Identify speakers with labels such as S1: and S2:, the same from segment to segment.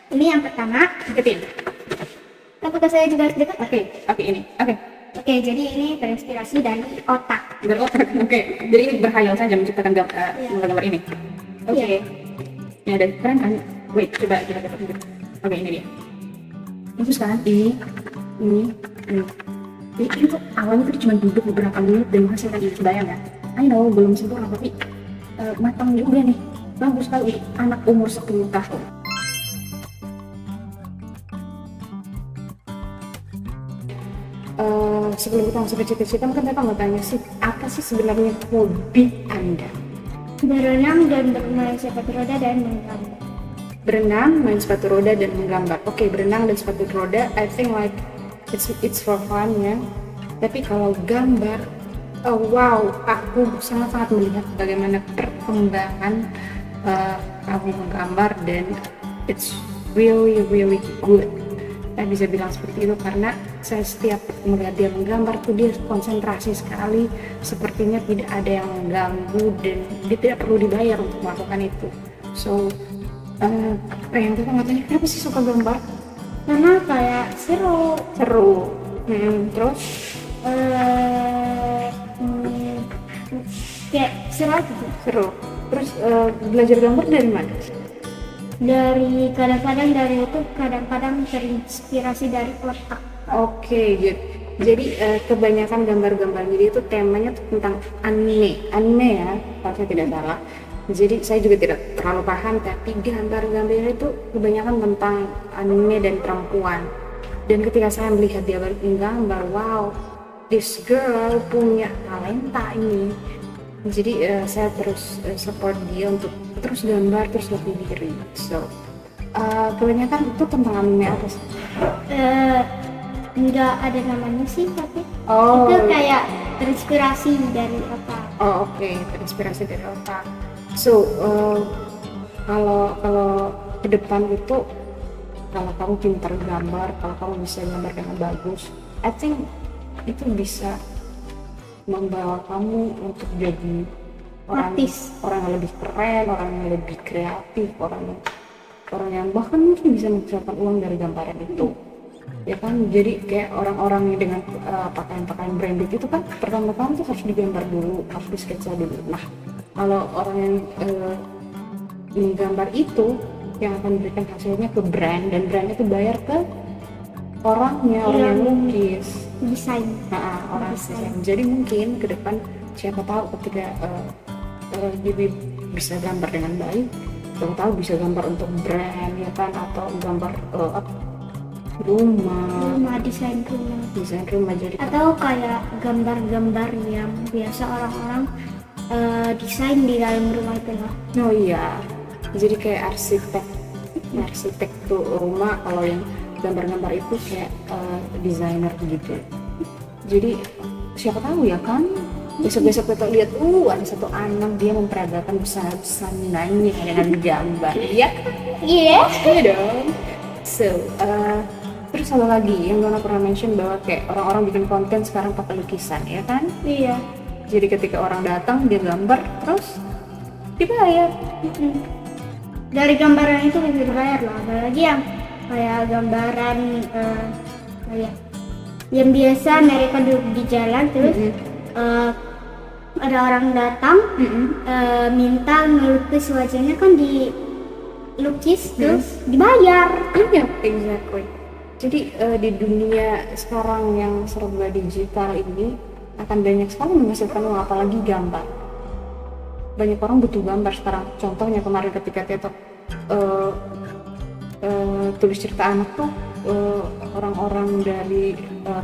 S1: Ini yang pertama.
S2: Deketin.
S1: Apakah saya juga harus dekat?
S2: Oke, ini. Oke.
S1: Oke, jadi ini terinspirasi dari otak.
S2: Dari otak. Oke. Jadi ini berhayal saja menciptakan gambar ini. Oke.
S1: Iya.
S2: Ini ada keren kan? Wait, coba kita dapat dulu. Oke, ini dia. Terus kan ini. Ini tuh awalnya tuh cuma duduk beberapa menit dan menghasilkan ini, kebayang ya? I know belum sempurna tapi matang juga nih. Bagus sekali anak umur 10 tahun. Sebelum kita masuk ke cita-cita, mungkin saya mau tanya sih, apa sih sebenarnya hobi Anda?
S1: Berenang dan bermain sepatu roda dan menggambar.
S2: Berenang, main sepatu roda, dan menggambar. Oke, berenang dan sepatu roda, I think like it's for fun ya. Tapi kalau gambar, oh wow, aku sangat-sangat melihat bagaimana perkembangan kamu menggambar dan it's really good. Saya bisa bilang seperti itu karena saya setiap melihat dia menggambar tuh dia konsentrasi sekali, sepertinya tidak ada yang mengganggu dan dia tidak perlu dibayar untuk melakukan itu. So apa yang kita nggak tanya, kenapa sih suka gambar?
S1: Karena kayak seru.
S2: Terus
S1: Kayak seru aja gitu.
S2: seru. Terus belajar gambar dari mana?
S1: Dari kadang-kadang dari YouTube, kadang-kadang terinspirasi dari otak.
S2: Oke, good. Jadi kebanyakan gambar-gambar jadi itu temanya tuh tentang anime ya, kalau saya tidak salah. Jadi saya juga tidak terlalu paham, tapi gambar-gambar itu kebanyakan tentang anime dan perempuan. Dan ketika saya melihat dia bergambar, wow, this girl punya talenta ini. Jadi saya terus support dia untuk terus gambar, terus lebih diri. So kebanyakan itu tentang anime apa sih?
S1: Nggak ada namanya sih, tapi
S2: Oh.
S1: itu kayak terinspirasi dari otak.
S2: Oh oke, terinspirasi dari otak. So kalau ke depan itu, kalau kamu pintar gambar, kalau kamu bisa gambar dengan bagus, I think itu bisa membawa kamu untuk jadi
S1: Artis.
S2: orang yang lebih keren, orang yang lebih kreatif, orang yang bahkan mungkin bisa menghasilkan uang dari gambaran itu. Ya kan, jadi kayak orang-orang yang dengan pakaian-pakaian branded itu kan pertama-tama tuh harus digambar dulu, harus disketsa dulu. Nah, kalau orang yang menggambar itu yang akan memberikan hasilnya ke brand, dan brand itu bayar ke orangnya, orang yang lukis,
S1: Desain.
S2: orang desain. Jadi mungkin ke depan siapa tahu ketika Bibi bisa gambar dengan baik, siapa tahu bisa gambar untuk brand ya kan, atau gambar rumah,
S1: Desain rumah.
S2: jadi
S1: Atau kayak gambar-gambar yang biasa orang-orang desain di dalam rumah itu loh.
S2: oh iya, jadi kayak arsitek tuh rumah, kalau yang gambar-gambar itu kayak desainer gitu. Jadi siapa tahu ya kan, besok-besok kita lihat ada satu anak dia memperagakan busana-busananya dengan gambar. Iya
S1: Iya.
S2: iya dong. So terus ada lagi yang Dona pernah mention bahwa kayak orang-orang bikin konten sekarang pakai lukisan ya kan.
S1: Iya.
S2: Jadi ketika orang datang dia gambar terus dibayar.
S1: Dari gambaran itu bisa dibayar loh. Ada lagi yang kayak gambaran kayak yang biasa mereka duduk di jalan terus ada orang datang minta ngelukis wajahnya, kan dilukis terus dibayar.
S2: Iya, exactly. Jadi di dunia sekarang yang serba digital ini akan banyak sekali menghasilkan uang, apalagi gambar. Banyak orang butuh gambar sekarang. Contohnya kemarin ketika TikTok tulis cerita anak tuh, orang-orang dari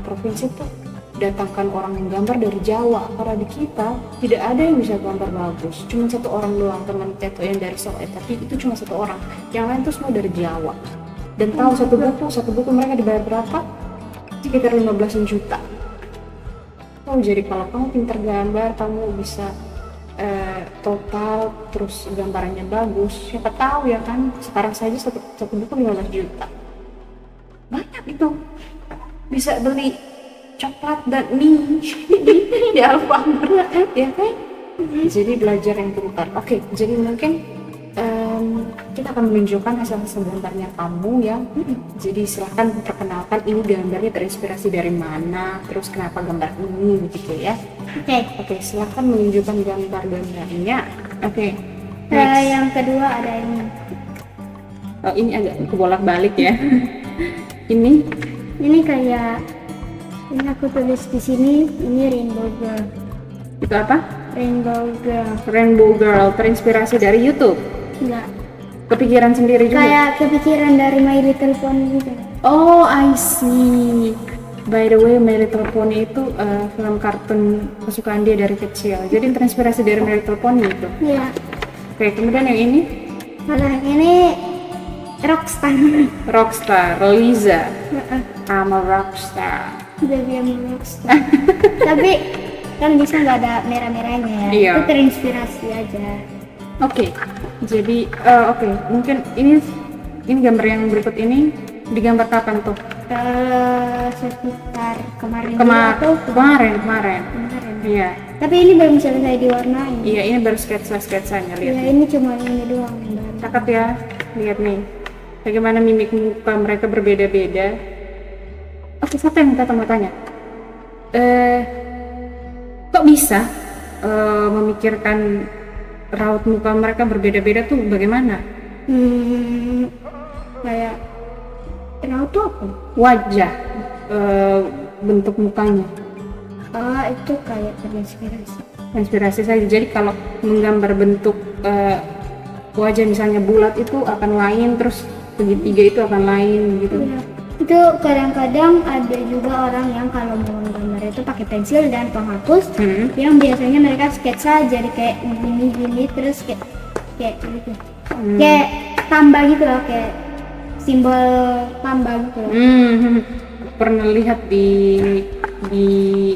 S2: provinsi tuh datangkan orang yang gambar dari Jawa, karena di kita tidak ada yang bisa gambar bagus, cuma satu orang doang, teman Teto yang dari Solo, tapi itu cuma satu orang, yang lain tuh semua dari Jawa. Dan tahu satu buku mereka dibayar berapa? Sekitar 15 juta. Oh, jadi kalau kamu pintar gambar, kamu bisa total terus gambarannya bagus, siapa tahu ya kan, sekarang saja satu buku 15 juta, banyak itu, bisa beli coklat dan mie di Alfamart ya kan. Jadi belajar yang pintar. Oke, jadi mungkin kita akan menunjukkan hasil-hasil gambarnya kamu ya. Jadi silahkan perkenalkan ini gambarnya terinspirasi dari mana, terus kenapa gambar ini gitu ya.
S1: Oke.
S2: Silahkan menunjukkan gambar-gambarnya. Next.
S1: Yang kedua ada ini.
S2: Oh, ini agak kebolak-balik ya.
S1: Ini kayak ini aku tulis di sini, ini Rainbow Girl.
S2: Itu apa?
S1: Rainbow Girl.
S2: Terinspirasi dari YouTube.
S1: Enggak.
S2: Kepikiran sendiri juga.
S1: Kayak kepikiran dari My Little Pony gitu.
S2: Oh, I see. By the way, My Little Pony itu film kartun kesukaan dia dari kecil. Jadi terinspirasi dari My Little Pony itu.
S1: Iya.
S2: Oke, kemudian yang ini
S1: Kalau yang ini Rockstar.
S2: Liza. I'm a rockstar.
S1: Baby I'm a Rockstar. Tapi kan bisa nggak ada merah-merahnya ya.
S2: Iya.
S1: Itu terinspirasi aja.
S2: Oke, jadi mungkin ini gambar yang berikut ini digambar kapan tuh?
S1: Sekitar kemarin atau
S2: kemarin. Iya.
S1: Tapi ini belum selesai diwarnai.
S2: Iya, ini baru sketsanya, lihat.
S1: Ya, ini cuma ini doang.
S2: Cakep ya, lihat nih. Bagaimana mimik muka mereka berbeda-beda. Oke, siapa yang minta tanda tanya? Kok bisa memikirkan raut muka mereka berbeda-beda tuh bagaimana?
S1: Kayak raut tuh apa?
S2: Wajah, bentuk mukanya.
S1: Itu kayak terinspirasi.
S2: Inspirasi saja. Jadi kalau menggambar bentuk wajah misalnya bulat itu akan lain, terus segitiga itu akan lain gitu.
S1: Ya. Itu kadang-kadang ada juga orang yang kalau mau gambar itu pakai pensil dan penghapus, yang biasanya mereka sketsa jadi kayak gini terus kayak gitu. Kayak tambah gitu loh, kayak simbol tambah gitu loh.
S2: Pernah lihat di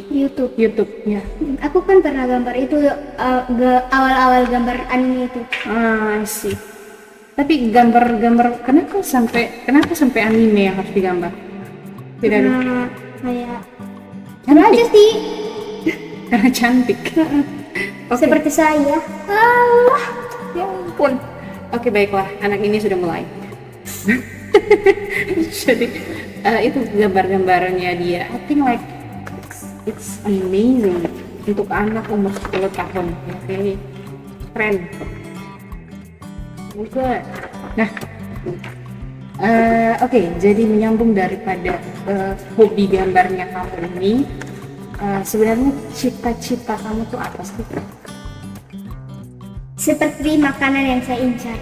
S2: YouTube ya.
S1: Aku kan pernah gambar itu awal-awal gambar anime itu.
S2: I see. Tapi gambar kenapa sampai anime yang harus digambar? Tidak ada.
S1: Kayak
S2: Cantik.
S1: aja sih.
S2: Karena cantik. Oke.
S1: Seperti saya.
S2: Ya ampun. Oke, baiklah, anak ini sudah mulai. Jadi itu gambar-gambarnya dia. I think like it's amazing untuk anak umur 10 tahun. Oke. Keren. Good. Nah, jadi menyambung daripada hobi gambarnya kamu ini, sebenarnya cita-cita kamu tuh apa sih?
S1: Seperti makanan yang saya incar.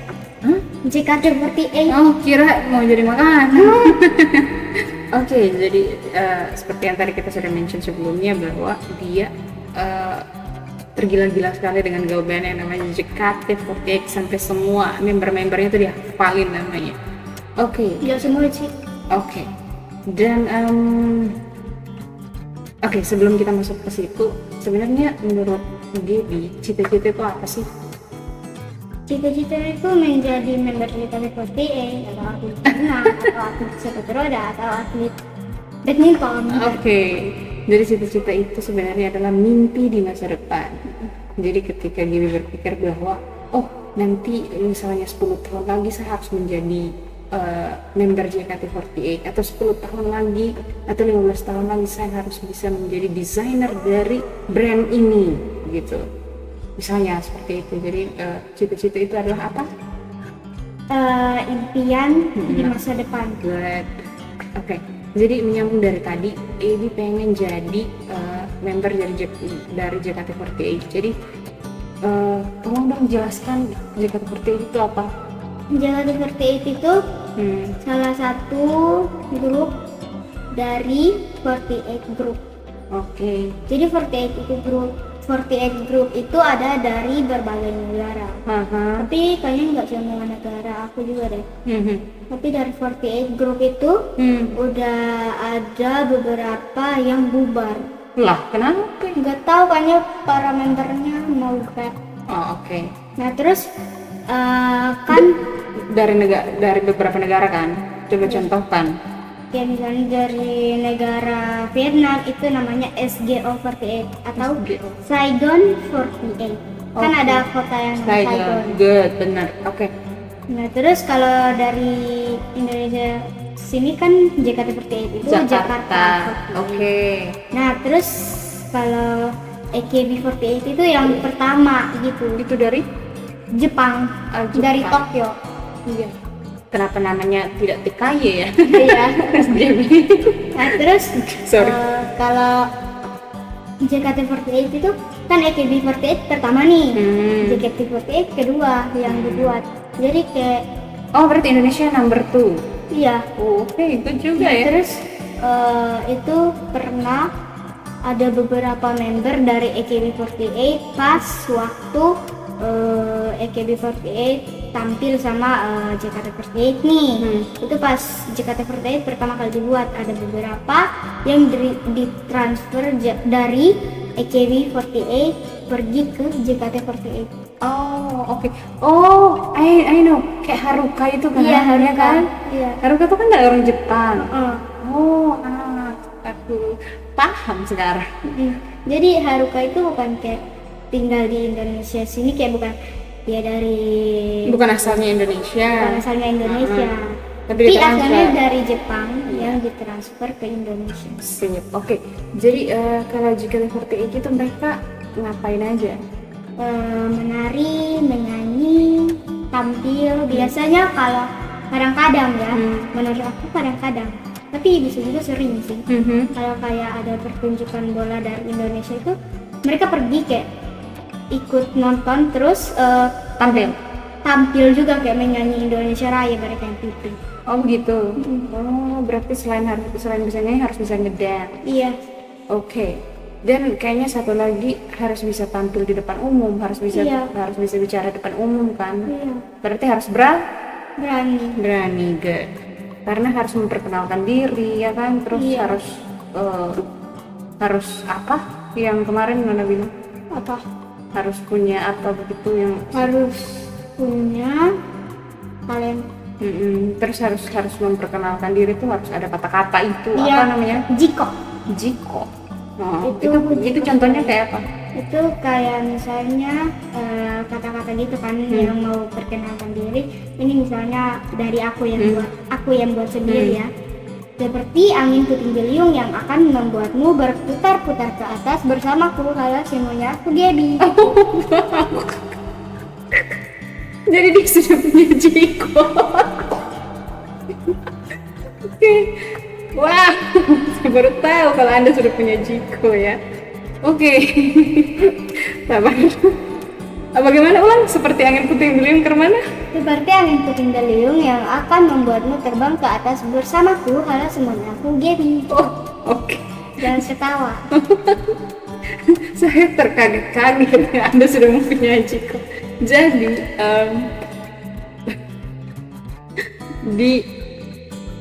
S1: JKT48.
S2: Oh, kira mau jadi makanan. Oke, jadi seperti yang tadi kita sudah mention sebelumnya bahwa dia tergila-gila sekali dengan girl band yang namanya JKT48, sampai semua member-membernya itu dihafalin namanya. Oke.
S1: Ya semua sih.
S2: Oke. Dan sebelum kita masuk ke situ, sebenarnya menurut Gaby, cita-cita itu apa sih?
S1: Cita-cita itu menjadi member JKT48 atau atlet renang atau atlet sepatu roda atau atlet badminton.
S2: Oke. Jadi cita-cita itu sebenarnya adalah mimpi di masa depan. Jadi ketika Gaby berpikir bahwa nanti misalnya 10 tahun lagi saya harus menjadi member JKT48, atau 10 tahun lagi atau 15 tahun lagi saya harus bisa menjadi desainer dari brand ini gitu. Misalnya seperti itu. Jadi cita-cita itu adalah apa?
S1: Impian di masa depan.
S2: Good. Oke. Jadi menyambung dari tadi, Gaby pengen jadi member dari JKT48. Jadi tolong dong jelaskan JKT48 itu apa?
S1: JKT48 itu salah satu grup dari 48 Group.
S2: Oke.
S1: Jadi 48 Group itu ada dari berbagai negara. Tapi kayaknya nggak semua negara, aku juga deh. Tapi dari 48 Group itu udah ada beberapa yang bubar.
S2: Lah, kenapa?
S1: Nggak tahu, kayaknya para membernya mau back.
S2: Oh, oke.
S1: Nah terus kan
S2: dari beberapa negara kan? Coba contohkan.
S1: ya misalnya dari negara Vietnam itu namanya SGO48 atau Saigon 48. Kan
S2: Oke.
S1: ada kota yang namanya
S2: Saigon.
S1: Saigon.
S2: Good, benar. Oke.
S1: Nah, terus kalau dari Indonesia sini kan JKT48 itu Jakarta.
S2: Oke.
S1: Nah, terus kalau AKB48 itu yang pertama gitu,
S2: Itu dari
S1: Jepang,
S2: Jepang.
S1: dari Tokyo.
S2: Iya. Kenapa namanya tidak TKY ya?
S1: Iya.
S2: SJB.
S1: Nah, terus
S2: Sorry.
S1: kalau JKT48 itu kan AKB48 pertama nih, JKT48 kedua yang dibuat. Jadi kayak
S2: Oh, berarti Indonesia number 2.
S1: iya.
S2: Oh, oke, itu juga ya.
S1: Terus itu pernah ada beberapa member dari AKB48 pas waktu AKB48 tampil sama JKT48 nih. Itu pas JKT48 pertama kali dibuat, ada beberapa yang ditransfer dari AKB48 pergi ke JKT48.
S2: Oh, oke. Oh, I know. Kayak Haruka itu kan?
S1: Iya,
S2: ya
S1: Haruka.
S2: kan?
S1: Iya.
S2: Haruka itu kan dari orang Jepang.
S1: Heeh.
S2: Oh, aku paham sekarang.
S1: Jadi Haruka itu bukan kayak tinggal di Indonesia sini, kayak bukan dia dari
S2: Bukan asalnya Indonesia.
S1: bukan asalnya Indonesia,
S2: Tapi
S1: tapi
S2: ditransfer.
S1: asalnya dari Jepang yang ditransfer ke Indonesia.
S2: Sip. Oke. Jadi kalau JKT48 itu mereka ngapain aja?
S1: Menari, menyanyi, tampil. Biasanya kalau kadang-kadang ya, menurut aku kadang-kadang, tapi bisa juga sering sih. Kalau kayak ada pertunjukan bola dari Indonesia itu, mereka pergi kayak ikut nonton terus tampil juga kayak menyanyi Indonesia Raya mereka yang pipi.
S2: Oh begitu. Oh, berarti selain bisa nyanyi harus bisa ngedance.
S1: Iya.
S2: Oke. Dan kayaknya satu lagi harus bisa tampil di depan umum, harus bisa
S1: Iya.
S2: bicara depan umum kan.
S1: Iya.
S2: Berarti harus
S1: Berani.
S2: berani, good. Karena harus memperkenalkan diri ya kan, terus
S1: Iya.
S2: harus apa? Yang kemarin Nona bilang
S1: Apa?
S2: harus punya apa begitu yang
S1: Harus punya talent.
S2: terus harus memperkenalkan diri tuh harus ada kata-kata itu
S1: Iya.
S2: apa namanya?
S1: Jiko.
S2: Jiko. Oh,
S1: Itu
S2: itu contohnya kayak apa?
S1: Itu kayak misalnya kata-kata gitu kan yang mau perkenalkan diri. Ini misalnya dari aku yang buat sendiri ya. Seperti angin puting beliung yang akan membuatmu berputar-putar ke atas bersamaku. Halo semuanya, aku Gaby.
S2: Jadi dia sudah punya Jiko. Oke. Wah, saya baru tahu kalau Anda sudah punya Jiko ya. Oke. Sabar. Bagaimana ulang? Seperti angin puting beliung ke mana?
S1: Seperti angin puting beliung yang akan membuatmu terbang ke atas bersamaku. Halo semuanya, aku Gaby.
S2: Oh, oke.
S1: Jangan ketawa.
S2: Saya terkaget-kaget ya Anda sudah mempunyai Jiko. Jadi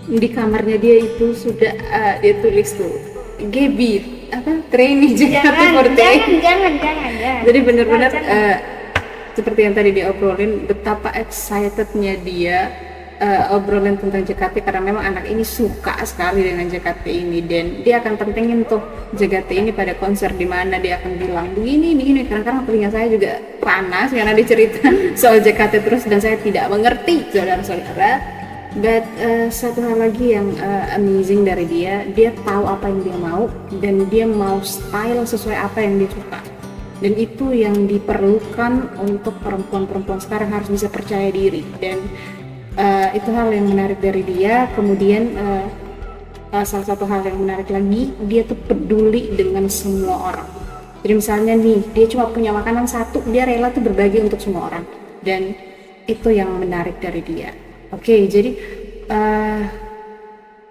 S2: di kamarnya dia itu sudah dia tulis tuh Gaby apa trainee JKT48.
S1: Jangan.
S2: Jadi benar-benar seperti yang tadi diobrolin, betapa excitednya dia obrolin tentang JKT karena memang anak ini suka sekali dengan JKT ini dan dia akan pentingin tuh JKT ini pada konser di mana dia akan bilang begini. Kadang-kadang telinga saya juga panas karena dia cerita soal JKT terus dan saya tidak mengerti saudara-saudara. But satu hal lagi yang amazing dari dia tahu apa yang dia mau dan dia mau style sesuai apa yang dia suka. Dan itu yang diperlukan untuk perempuan-perempuan sekarang, harus bisa percaya diri dan itu hal yang menarik dari dia. Kemudian salah satu hal yang menarik lagi, dia tuh peduli dengan semua orang. Jadi misalnya nih, dia cuma punya makanan satu, dia rela tuh berbagi untuk semua orang dan itu yang menarik dari dia. Oke, jadi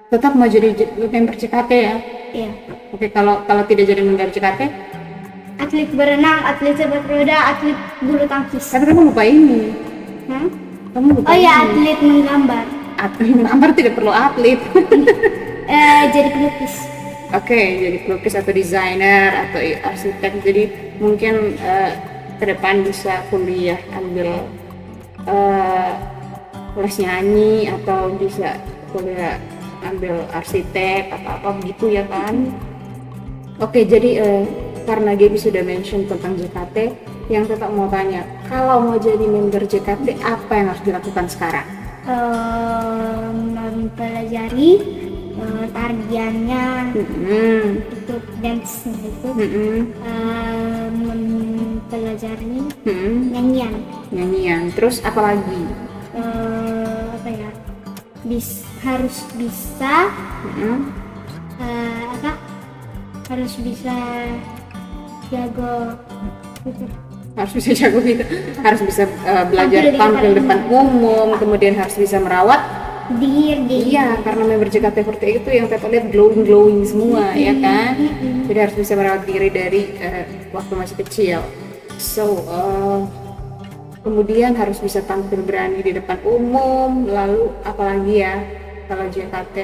S2: tetap mau jadi member JKT ya?
S1: Iya.
S2: Oke, kalau tidak jadi member JKT,
S1: Atlet berenang, atlet sepak roda, atlet bulu tangkis.
S2: tapi kamu lupa ini.
S1: Hah?
S2: Kamu lupa
S1: Oh ya,
S2: ini.
S1: atlet menggambar.
S2: Gambar tidak perlu atlet.
S1: Jadi pelukis.
S2: Oke, jadi pelukis atau desainer atau arsitek. Jadi mungkin ke depan bisa kuliah ambil kelas nyanyi atau bisa kuliah ambil arsitek atau apa begitu ya kan. Oke, jadi karena Gaby sudah mention tentang JKT, yang tetap mau tanya, kalau mau jadi member JKT apa yang harus dilakukan sekarang?
S1: Mempelajari tariannya, itu dance-nya itu, mempelajari
S2: nyanyian. Terus apa lagi?
S1: Apa ya? Harus bisa harus bisa jago gitu.
S2: Harus bisa jago gitu, harus bisa belajar tampil depan umum, kemudian harus bisa merawat
S1: diri.
S2: Iya, karena member JKT48 itu yang Teta lihat glowing semua, ya kan? Jadi harus bisa merawat diri dari waktu masih kecil. So, kemudian harus bisa tampil berani di depan umum. Lalu apalagi ya, kalau JKT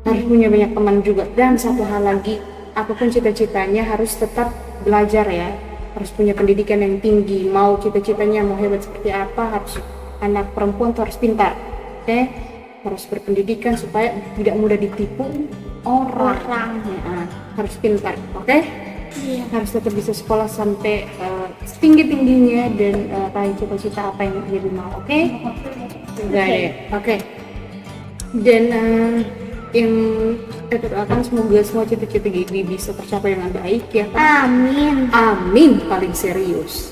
S2: harus punya banyak teman juga. Dan satu hal lagi, apapun cita-citanya harus tetap belajar ya. Harus punya pendidikan yang tinggi. Mau cita-citanya mau hebat seperti apa, harus anak perempuan tuh harus pintar, oke? Harus berpendidikan supaya tidak mudah ditipu orang. Ya, harus pintar, oke?
S1: Iya.
S2: Harus tetap bisa sekolah sampai setinggi-tingginya dan raih cita-cita apa yang dia mau, oke? Oke. Dan yang kita doakan semoga semua cita-cita Gaby bisa tercapai dengan baik ya kan? Amin paling serius.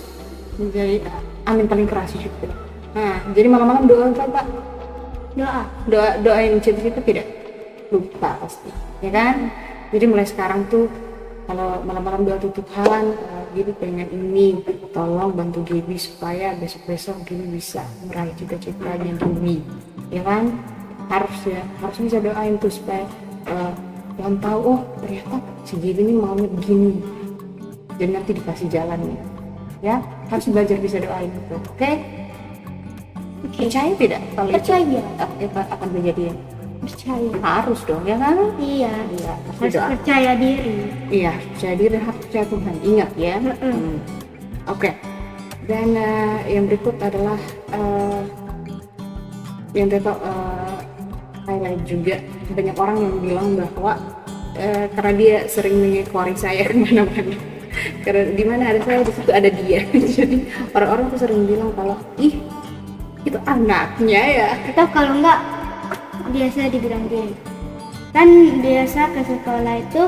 S2: Jadi amin paling keras juga. Nah, jadi malam-malam doa apa Pak? Doain cita-cita tidak? Lupa pasti, ya kan? Jadi mulai sekarang tuh kalau malam-malam doa tuh Tuhan, Gaby pengen ini, tolong bantu Gaby supaya besok-besok Gaby bisa meraih cita-citanya Gaby, ya kan? Harus bisa doain tuh supaya Tuhan tahu, oh ternyata si Gaby ini maunya begini, dan nanti dikasih jalannya, ya harus belajar bisa doain itu, oke? Percaya tidak kalau
S1: Percaya.
S2: itu akan kejadian?
S1: Percaya.
S2: Harus dong, ya kan?
S1: Iya.
S2: Harus doa.
S1: Percaya diri.
S2: Iya, harus percaya diri dan harus percaya Tuhan. Ingat ya. Oke. Dan yang berikut adalah yang Teto highlight juga. Banyak orang yang bilang bahwa karena dia sering mengekori saya kemana-mana. Karena di mana ada saya di situ ada dia. Jadi orang-orang tuh sering bilang kalau itu anaknya ya.
S1: Atau kalau enggak biasa dibilang gini, kan biasa ke sekolah itu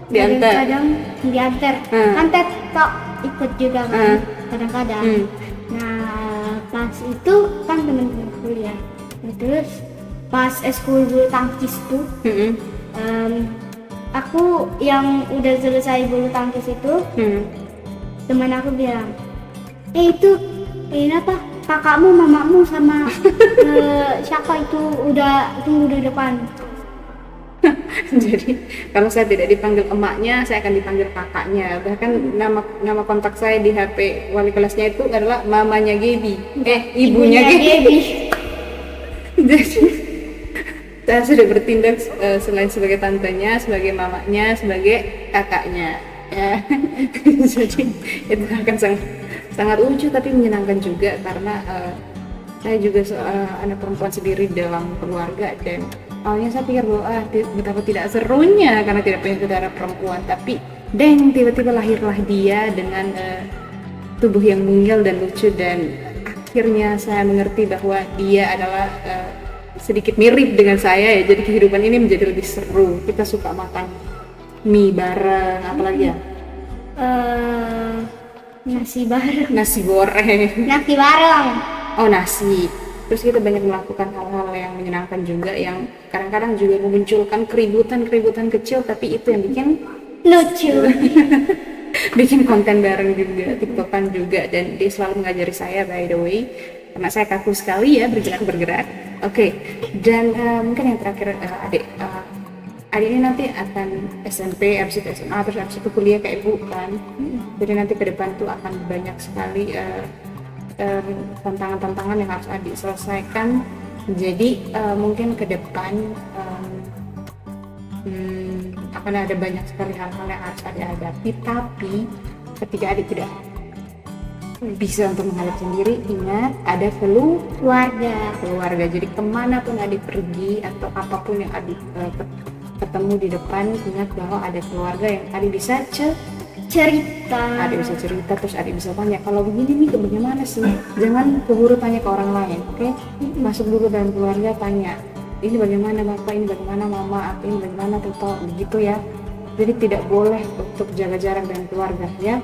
S2: Diantar.
S1: kadang diantar, kan Teto ikut juga kan kadang-kadang. Nah pas itu kan teman-teman kuliah, terus pas eskul bulu tangkis tuh aku yang udah selesai bulu tangkis itu teman aku bilang, itu ini apa, kakakmu, mamamu sama siapa itu udah tunggu di depan.
S2: Jadi kalau saya tidak dipanggil emaknya, saya akan dipanggil kakaknya. Bahkan nama kontak saya di HP wali kelasnya itu adalah mamanya Gaby, ibunya Gaby. Jadi saya sudah bertindak selain sebagai tantenya, sebagai mamanya, sebagai kakaknya. Ya. Jadi itu akan sangat lucu tapi menyenangkan juga karena saya juga anak perempuan sendiri dalam keluarga, dan awalnya saya pikir bahwa betapa tidak serunya karena tidak punya saudara perempuan, tapi tiba-tiba lahirlah dia dengan tubuh yang mungil dan lucu, dan akhirnya saya mengerti bahwa dia adalah sedikit mirip dengan saya ya, jadi kehidupan ini menjadi lebih seru. Kita suka makan mie bareng, apalagi ya?
S1: Nasi bareng.
S2: Nasi goreng.
S1: Nasi bareng.
S2: Oh, nasi. Terus kita banyak melakukan hal-hal yang menyenangkan juga, yang kadang-kadang juga memunculkan keributan kecil, tapi itu yang bikin
S1: lucu.
S2: Bikin konten bareng juga, TikTokan juga, dan dia selalu mengajari saya by the way, karena saya kaku sekali ya bergerak. Oke. Dan mungkin yang terakhir adik ini nanti akan SMP, habis itu SMA, terus habis itu kuliah kayak ibu kan. Jadi nanti ke depan tuh akan banyak sekali tantangan-tantangan yang harus adik selesaikan. Jadi mungkin ke depan akan ada banyak sekali hal-hal yang harus adik hadapi. Tapi ketika adik tidak bisa untuk menghadapi sendiri, ingat ada keluarga. Jadi kemanapun adik pergi atau apapun yang adik ketemu di depan, ingat bahwa ada keluarga yang adik bisa
S1: cerita.
S2: Adik bisa cerita, terus adik bisa tanya, kalau begini nih bagaimana sih? Jangan keburu tanya ke orang lain, oke? Masuk dulu dalam keluarga, tanya, ini bagaimana bapak, ini bagaimana mama, atau ini bagaimana toto, begitu ya. Jadi tidak boleh untuk jaga jarak dengan keluarga ya.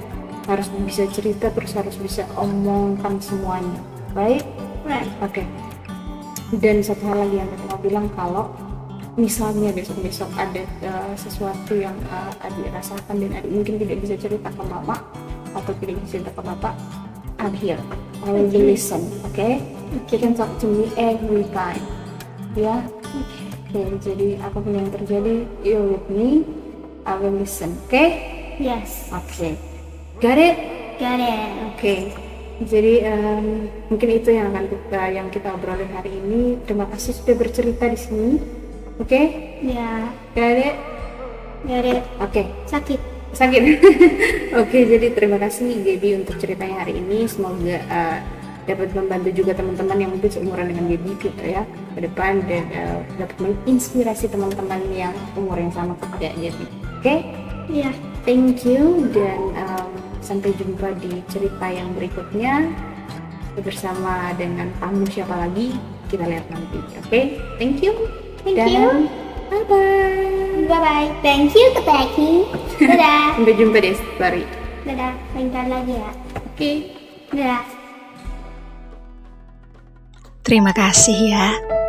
S2: Harus bisa cerita, terus harus bisa omongkan semuanya. Baik?
S1: Right.
S2: Oke. Dan satu hal lagi yang aku mau bilang, kalau misalnya besok-besok ada sesuatu yang adik rasakan dan adik mungkin tidak bisa cerita ke mama atau tidak bisa cerita ke bapak, I'm here, I will listen, okay? You can talk to me every time, ya. Okay, jadi apapun yang terjadi, you're with me, I will listen, okay?
S1: Yes.
S2: Okay, got it?
S1: Got it.
S2: Okay. Jadi mungkin itu yang kita obrolin hari ini. Terima kasih sudah bercerita di sini. Oke?
S1: Ya.
S2: Got it?
S1: Got it.
S2: Oke.
S1: Sakit.
S2: Oke, jadi terima kasih Gaby untuk ceritanya hari ini. Semoga dapat membantu juga teman-teman yang mungkin seumuran dengan Gaby gitu ya ke depan, dan dapat menginspirasi teman-teman yang umur yang sama kayak Gaby. Oke?
S1: Iya.
S2: Thank you, dan sampai jumpa di cerita yang berikutnya bersama dengan tamu siapa lagi, kita lihat nanti. Oke? Thank you.
S1: Thank you.
S2: Bye bye.
S1: Bye bye. Thank you Keteki. Dadah.
S2: Sampai jumpa di story.
S1: Dadah. Lain kali lagi ya.
S2: Oke.
S1: Dadah.
S3: Terima kasih ya